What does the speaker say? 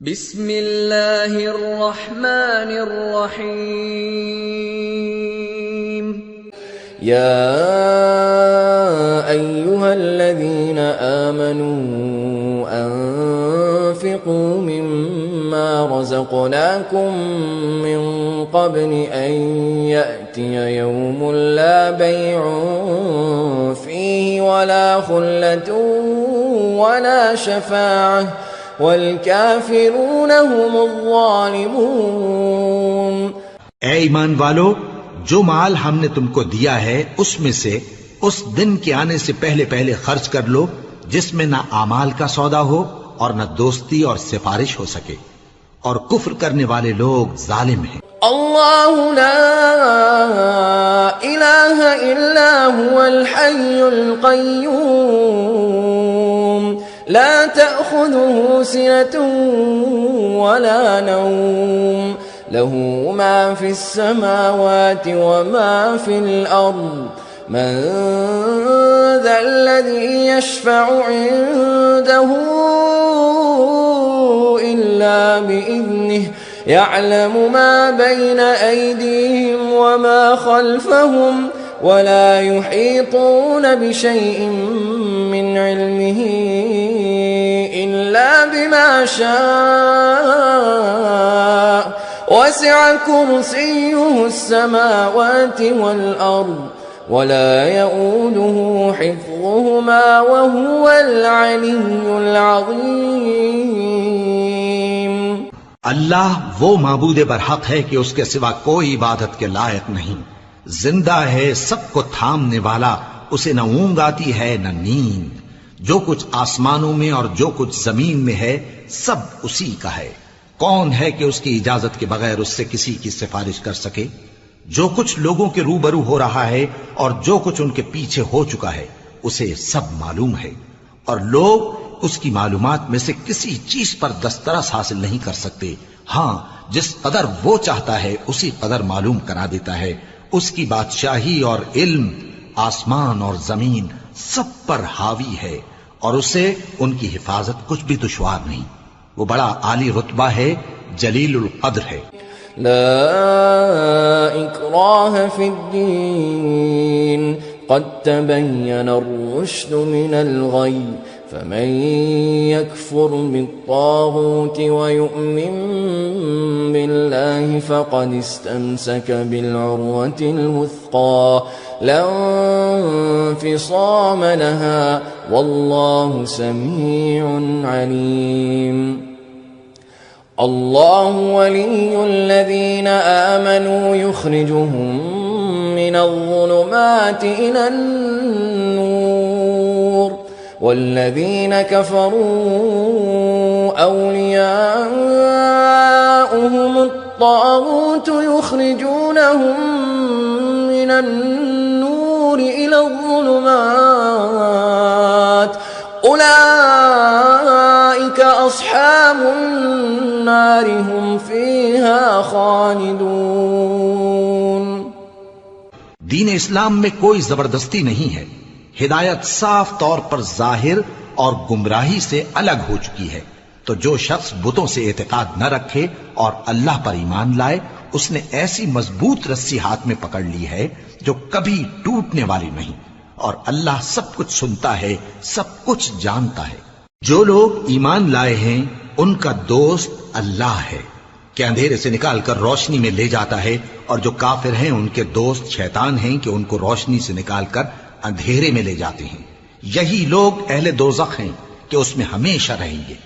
बिस्मिल्लाहिर्रहमानिर्रहीम। या अय्युहल्लज़ीना आमनू अन्फ़िक़ू मिम्मा रज़क़नाकुम मिन क़ब्लि अन यअतिय यौमुन ला बैउन फ़ीहि वला ख़ुल्लतुन वला शफ़ाअह वल्काफ़िरून हुमुज़्ज़ालिमून। ऐ ईमान वालो, जो माल हमने तुमको दिया है उसमें से उस दिन के आने से पहले पहले खर्च कर लो जिसमें न आमाल का सौदा हो और न दोस्ती और सिफारिश हो सके, और कुफ्र करने वाले लोग जालिम हैं। अल्लाहु ला इलाहा इल्ला हुवल हय्युल क़य्यूम ला तअख़ुज़ुहु सिनतुन वला नौम लहू मा फ़िस समावाति व मा फ़िल अर्ज़ मन ज़ल्लज़ी यशफ़अु इन्दहु इल्ला बिइज़्निहि यअलमु मा बैन अयदीहिम व मा ख़ल्फ़हुम वला युहीतून बिशैइन मिन इल्मिही इल्ला बिमा शाअ वसिअ कुर्सियुहु अस्समावाति वल अर्ज़ वला यऊदुहु हिफ़्ज़ुहुमा वहुवल अलिय्युल अज़ीम। अल्लाह वो माबूद बरहक है कि उसके सिवा कोई इबादत के लायक नहीं। जिंदा है, सबको थामने वाला, उसे न ऊंघ आती है न नींद। जो कुछ आसमानों में और जो कुछ जमीन में है सब उसी का है। कौन है कि उसकी इजाजत के बगैर उससे किसी की सिफारिश कर सके? जो कुछ लोगों के रूबरू हो रहा है और जो कुछ उनके पीछे हो चुका है उसे सब मालूम है, और लोग उसकी मालूमात में से किसी चीज पर दस्तरस हासिल नहीं कर सकते। हाँ, जिस कदर वो चाहता है उसी कदर मालूम करा देता है। उसकी बादशाही और इल्म आसमान और जमीन सब पर हावी है, और उसे उनकी हिफाजत कुछ भी दुश्वार नहीं। वो बड़ा आली रुतबा है, जलीलुल कद्र है। ला इक्राह फिद्दीन क़द तबय्यन अर्रुश्द मिनल गय फमन यकफुर बित्तागूति व यु'मिन बिल्लाहि फ़क़द इस्तमसक बिलउर्वतिल वुस्क़ा ला इंफ़िसाम लहा वल्लाहु समीउन अलीम। अल्लाहु वलियुल्लज़ीना आमनू युख़रिजुहुम मिनज़्ज़ुलुमाति इलन्नूर वल्लज़ीना कफ़रू औलियाउहुमुत्ताग़ूत युख़रिजूनहुम मिनन्नूर इलज़्ज़ुलुमात उलाइका अस्हाबुन नारि हुम फ़ीहा ख़ालिदून। दीन इस्लाम में कोई जबरदस्ती नहीं है। हिदायत साफ तौर पर जाहिर और गुमराही से अलग हो चुकी है। तो जो शख्स बुतों से एतकाद न रखे और अल्लाह पर ईमान लाए, उसने ऐसी मजबूत रस्सी हाथ में पकड़ ली है जो कभी टूटने वाली नहीं, और अल्लाह सब कुछ सुनता है, सब कुछ जानता है। जो लोग ईमान लाए हैं उनका दोस्त अल्लाह है कि अंधेरे से निकालकर रोशनी में ले जाता है, और जो काफिर हैं उनके दोस्त शैतान हैं कि उनको रोशनी से निकालकर अंधेरे में ले जाते हैं। यही लोग अहले दोज़ख हैं कि उसमें हमेशा रहेंगे।